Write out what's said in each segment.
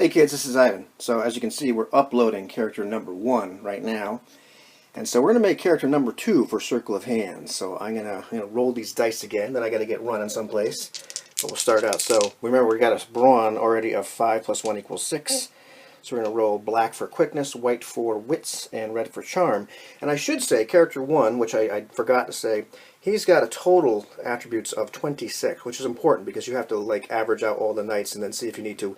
Hey kids, this is Ivan. So as you can see, we're uploading character number 1 right now. And so we're going to make character number 2 for Circle of Hands. So I'm going to roll these dice again, then I got to get running someplace. But we'll start out. So remember, we got a brawn already of 5 plus 1 equals 6. So we're going to roll black for quickness, white for wits, and red for charm. And I should say, character 1, which I forgot to say, he's got a total attributes of 26, which is important because you have to like average out all the knights and then see if you need to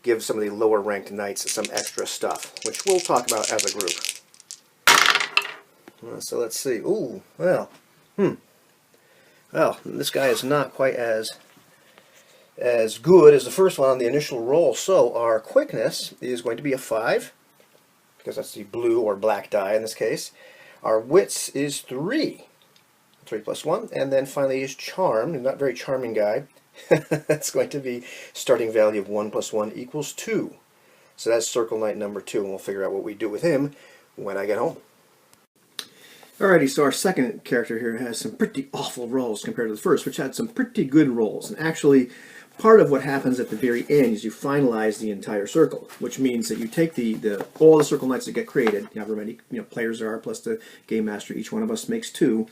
give some of the lower ranked knights some extra stuff, which we'll talk about as a group. So let's see. Ooh, well, this guy is not quite as good as the first one on the initial roll. So our quickness is going to be a 5, because that's the blue or black die in this case. Our wits is 3 plus 1, and then finally is charm, not very charming guy. That's going to be starting value of 1 plus 1 equals 2. So that's Circle Knight number 2, and we'll figure out what we do with him when I get home. Alrighty, so our second character here has some pretty awful rolls compared to the first, which had some pretty good rolls. And actually, part of what happens at the very end is you finalize the entire circle, which means that you take all the Circle Knights that get created, however many players there are, plus the Game Master, each one of us makes 2,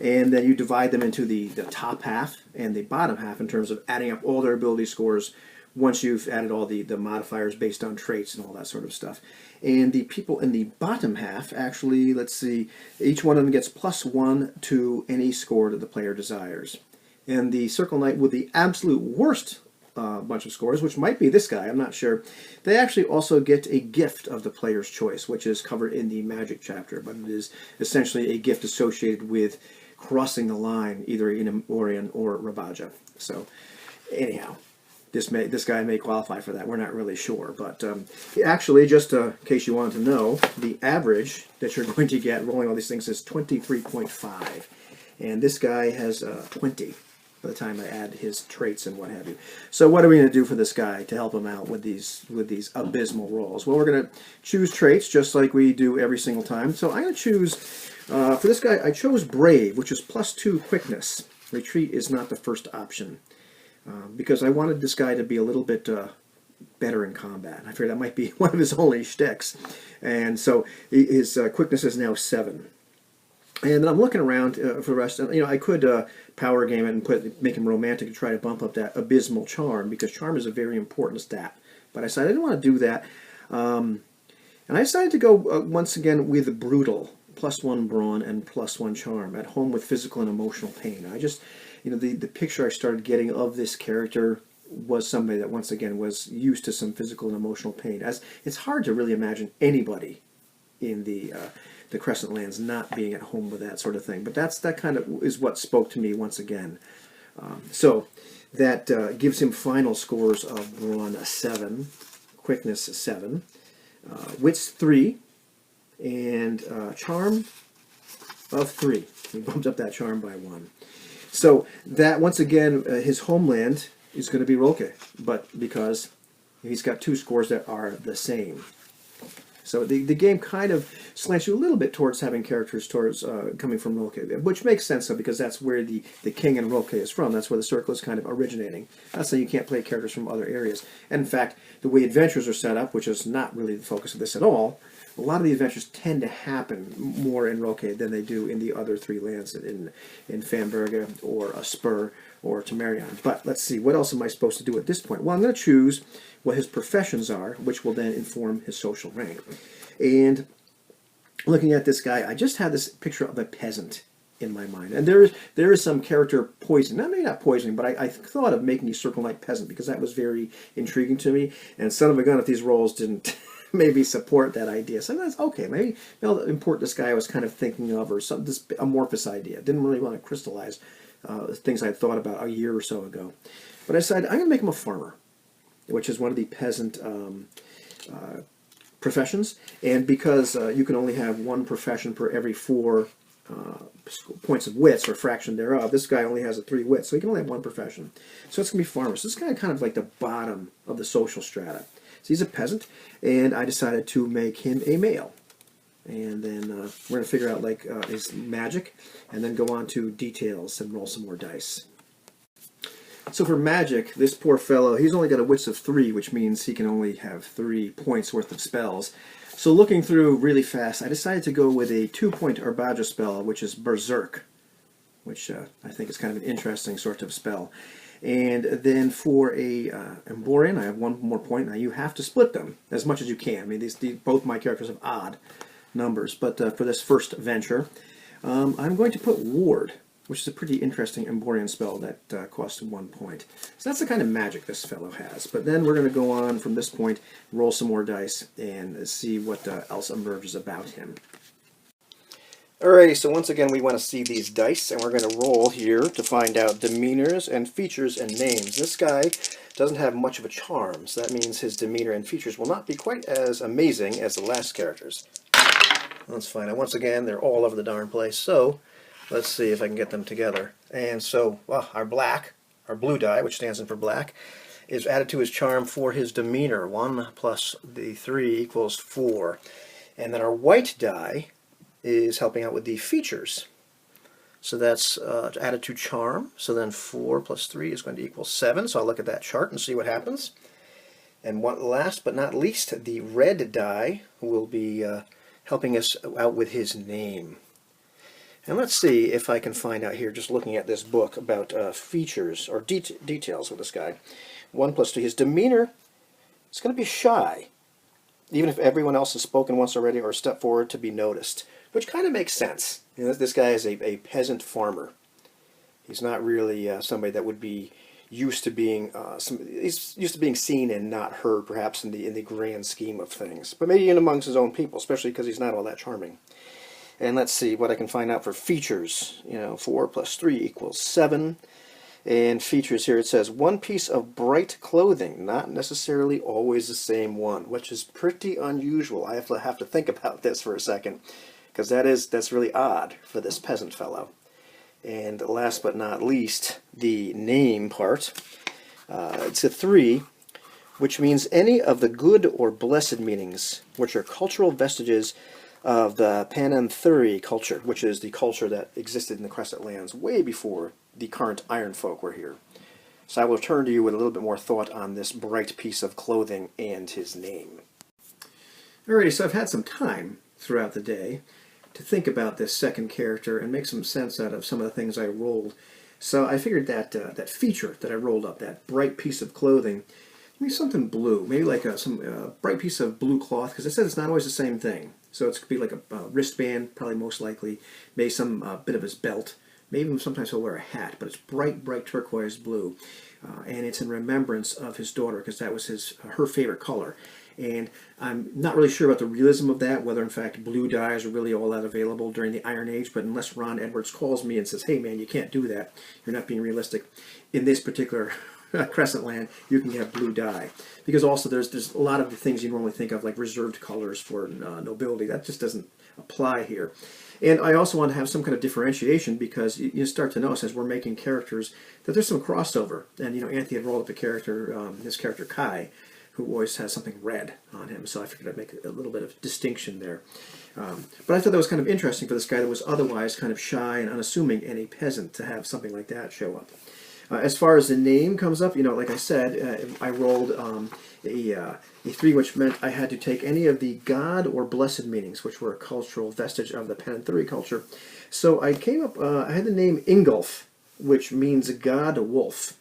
and then you divide them into the top half and the bottom half in terms of adding up all their ability scores once you've added all the modifiers based on traits and all that sort of stuff. And the people in the bottom half, actually, let's see, each one of them gets +1 to any score that the player desires. And the Circle Knight with the absolute worst bunch of scores, which might be this guy, I'm not sure, they actually also get a gift of the player's choice, which is covered in the Magic chapter, but it is essentially a gift associated with crossing the line, either in Orion or Rabaja. So, anyhow, this guy may qualify for that. We're not really sure, but actually, just in case you wanted to know, the average that you're going to get rolling all these things is 23.5, and this guy has 20 by the time I add his traits and what have you. So, what are we going to do for this guy to help him out with these abysmal rolls? Well, we're going to choose traits just like we do every single time. So, I'm going to choose. For this guy, I chose Brave, which is +2 quickness. Retreat is not the first option, because I wanted this guy to be a little bit better in combat. I figured that might be one of his only shticks. And so his quickness is now 7. And I'm looking around for the rest. I could power game it and make him romantic to try to bump up that abysmal charm, because charm is a very important stat. But I decided I didn't want to do that. And I decided to go, once again, with Brutal. +1 brawn and +1 charm, at home with physical and emotional pain. I just, the picture I started getting of this character was somebody that once again was used to some physical and emotional pain. As it's hard to really imagine anybody in the Crescent Lands not being at home with that sort of thing. But that kind of is what spoke to me once again. So that gives him final scores of brawn 7, quickness 7, wits 3. And charm of 3. He bumped up that charm by 1. So that, once again, his homeland is going to be Roke, but because he's got 2 scores that are the same. So the game kind of slants you a little bit towards having characters coming from Roke, which makes sense, though, because that's where the king in Roke is from. That's where the circle is kind of originating. Not saying you can't play characters from other areas. And in fact, the way adventures are set up, which is not really the focus of this at all, a lot of the adventures tend to happen more in Roke than they do in the other 3 lands, in Famberga or Spur or Temerion. But let's see, what else am I supposed to do at this point? Well, I'm going to choose what his professions are, which will then inform his social rank. And looking at this guy, I just had this picture of a peasant in my mind. And there is some character poisoning. Maybe not poisoning, but I thought of making a Circle Knight peasant because that was very intriguing to me. And son of a gun, if these rolls didn't maybe support that idea. So that's okay. Maybe I'll import this guy I was kind of thinking of, or some this amorphous idea. Didn't really want to crystallize things I thought about a year or so ago. But I decided I'm going to make him a farmer, which is one of the peasant professions. And because you can only have 1 profession per every 4 points of wits, or fraction thereof, this guy only has a 3 wits, so he can only have 1 profession. So it's going to be farmer. So this guy kind of like the bottom of the social strata. So he's a peasant, and I decided to make him a male. And then we're going to figure out his magic, and then go on to details and roll some more dice. So for magic, this poor fellow, he's only got a wits of 3, which means he can only have 3 points worth of spells. So looking through really fast, I decided to go with a 2-point Arbaja spell, which is Berserk, which I think is kind of an interesting sort of spell. And then for a Emborian, I have 1 more point. Now you have to split them as much as you can. I mean, both my characters have odd numbers, but for this first venture, I'm going to put Ward, which is a pretty interesting Emborian spell that costs 1 point. So that's the kind of magic this fellow has. But then we're going to go on from this point, roll some more dice, and see what else emerges about him. Alrighty, so once again we want to see these dice, and we're going to roll here to find out demeanors and features and names. This guy doesn't have much of a charm, so that means his demeanor and features will not be quite as amazing as the last characters. That's fine. And once again, they're all over the darn place, so let's see if I can get them together. And so, well, our blue die, which stands in for black, is added to his charm for his demeanor. 1 plus the 3 equals 4. And then our white die is helping out with the features. So that's added to charm. So then 4 plus 3 is going to equal 7. So I'll look at that chart and see what happens. And last but not least, the red die will be helping us out with his name. And let's see if I can find out here, just looking at this book, about features or details with this guy. 1 plus 2, his demeanor, it's going to be shy, even if everyone else has spoken once already or stepped forward to be noticed, which kind of makes sense. You know, this guy is a peasant farmer. He's not really somebody that would be used to being he's used to being seen and not heard, perhaps in the grand scheme of things. But maybe in amongst his own people, especially because he's not all that charming. And let's see what I can find out for features. 4 plus 3 equals 7. And features here, it says 1 piece of bright clothing, not necessarily always the same one, which is pretty unusual. I have to think about this for a second, because that's really odd for this peasant fellow. And last but not least, the name part. It's a 3, which means any of the good or blessed meanings, which are cultural vestiges of the Pananthuri culture, which is the culture that existed in the Crescent Lands way before the current Iron Folk were here. So I will turn to you with a little bit more thought on this bright piece of clothing and his name. Alrighty, so I've had some time throughout the day to think about this second character and make some sense out of some of the things I rolled. So I figured that that feature that I rolled up, that bright piece of clothing, maybe something blue, maybe like some bright piece of blue cloth, because it says it's not always the same thing. So it's could be like a wristband, probably most likely, maybe some bit of his belt. Maybe sometimes he'll wear a hat, but it's bright, bright turquoise blue. And it's in remembrance of his daughter, because that was her favorite color. And I'm not really sure about the realism of that, whether in fact blue dyes are really all that available during the Iron Age, but unless Ron Edwards calls me and says, hey man, you can't do that, you're not being realistic, in this particular Crescent Land, you can have blue dye. Because also there's a lot of the things you normally think of, like reserved colors for nobility, that just doesn't apply here. And I also want to have some kind of differentiation, because you start to notice as we're making characters that there's some crossover. And Anthony had rolled up a character, his character Kai, who always has something red on him, so I figured I'd make a little bit of distinction there. But I thought that was kind of interesting for this guy that was otherwise kind of shy and unassuming and a peasant to have something like that show up. As far as the name comes up, like I said, I rolled a 3, which meant I had to take any of the god or blessed meanings, which were a cultural vestige of the Pananthuri culture. So I came up, I had the name Ingulf, which means god wolf.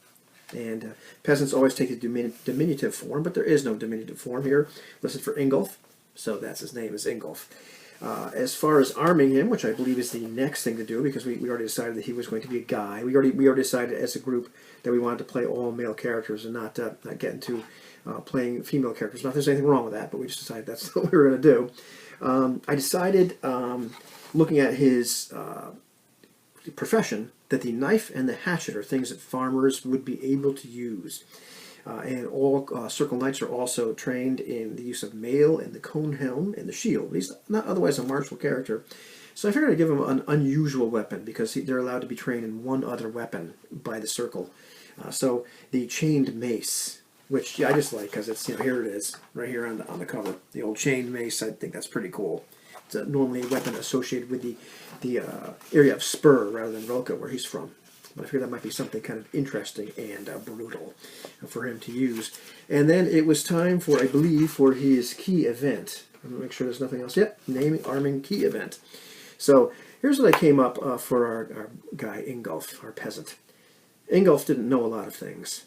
And peasants always take the diminutive form, but there is no diminutive form here listed for Ingulf, so that's his name, is Ingulf. As far as arming him, which I believe is the next thing to do, because we already decided that he was going to be a guy. We already decided as a group that we wanted to play all male characters and not get into playing female characters. Not that there's anything wrong with that, but we just decided that's what we were going to do. I decided, looking at his profession, that the knife and the hatchet are things that farmers would be able to use. And all Circle Knights are also trained in the use of mail and the cone helm and the shield. He's not otherwise a martial character. So I figured I'd give him an unusual weapon, because they're allowed to be trained in one other weapon by the Circle. So the chained mace, which I just like, because it's, here it is, right here on the cover. The old chained mace, I think that's pretty cool. It's normally a weapon associated with the area of Spur rather than Velka, where he's from. But I figured that might be something kind of interesting and brutal for him to use. And then it was time for, I believe, for his key event. I'm going to make sure there's nothing else yet. Naming, arming, key event. So here's what I came up for our guy, Ingulf, our peasant. Ingulf didn't know a lot of things.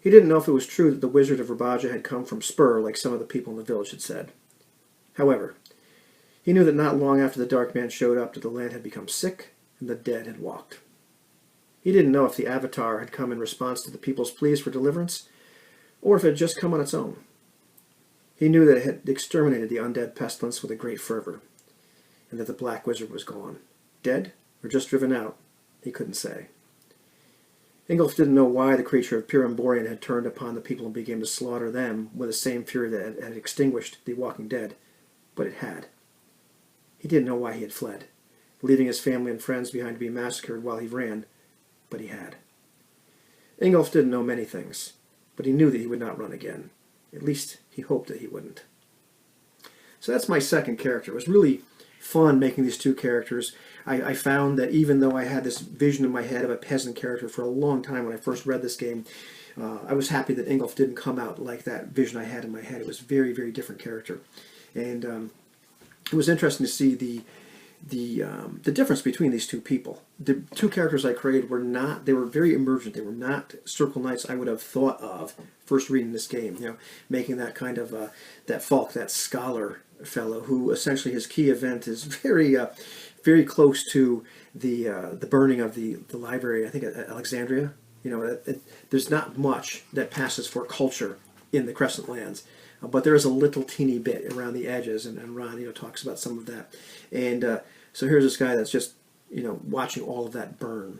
He didn't know if it was true that the wizard of Rabaja had come from Spur, like some of the people in the village had said. However, he knew that not long after the Dark Man showed up that the land had become sick and the dead had walked. He didn't know if the Avatar had come in response to the people's pleas for deliverance, or if it had just come on its own. He knew that it had exterminated the undead pestilence with a great fervor, and that the Black Wizard was gone. Dead, or just driven out, he couldn't say. Ingulf didn't know why the creature of Pyramborian had turned upon the people and began to slaughter them with the same fury that had extinguished the walking dead, but it had. He didn't know why he had fled, leaving his family and friends behind to be massacred while he ran, but he had. Ingulf didn't know many things, but he knew that he would not run again. At least he hoped that he wouldn't. So that's my second character. It was really fun making these two characters. I found that even though I had this vision in my head of a peasant character for a long time when I first read this game, I was happy that Ingulf didn't come out like that vision I had in my head. It was a very, very different character. And it was interesting to see the difference between these two people. The two characters I created were not, they were very emergent. They were not Circle Knights I would have thought of first reading this game, you know, making that kind of, that Falk, that scholar fellow who essentially his key event is very, very close to the burning of the library, I think at Alexandria. You know, there's not much that passes for culture in the Crescent Lands. But there is a little teeny bit around the edges, and Ron, you know, talks about some of that. And so here's this guy that's just, you know, watching all of that burn.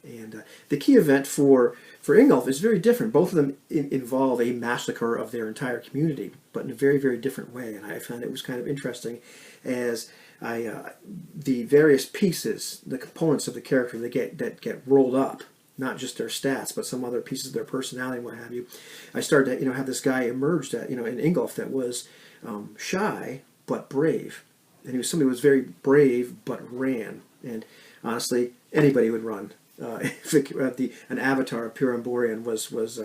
And the key event for Ingulf is very different. Both of them involve a massacre of their entire community, but in a very, very different way. And I found it was kind of interesting as the various pieces, the components of the character that get rolled up, not just their stats, but some other pieces of their personality and what have you. I started to, you know, have this guy emerge that, you know, in Ingulf that was shy but brave. And he was somebody who was very brave but ran. And honestly, anybody would run. If an avatar of Pyramborian was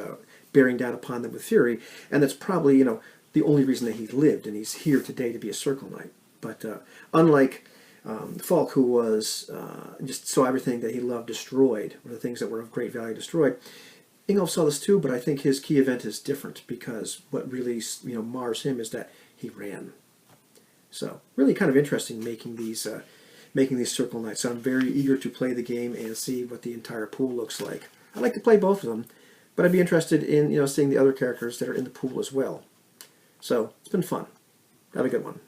bearing down upon them with fury. And that's probably, you know, the only reason that he lived, and he's here today to be a Circle Knight. But unlike Falk, who was just saw everything that he loved destroyed, or the things that were of great value destroyed. Ingulf saw this too, but I think his key event is different because what really, you know, mars him is that he ran. So really kind of interesting making these Circle Knights. So I'm very eager to play the game and see what the entire pool looks like. I'd like to play both of them, but I'd be interested in, you know, seeing the other characters that are in the pool as well. So it's been fun. Have a good one.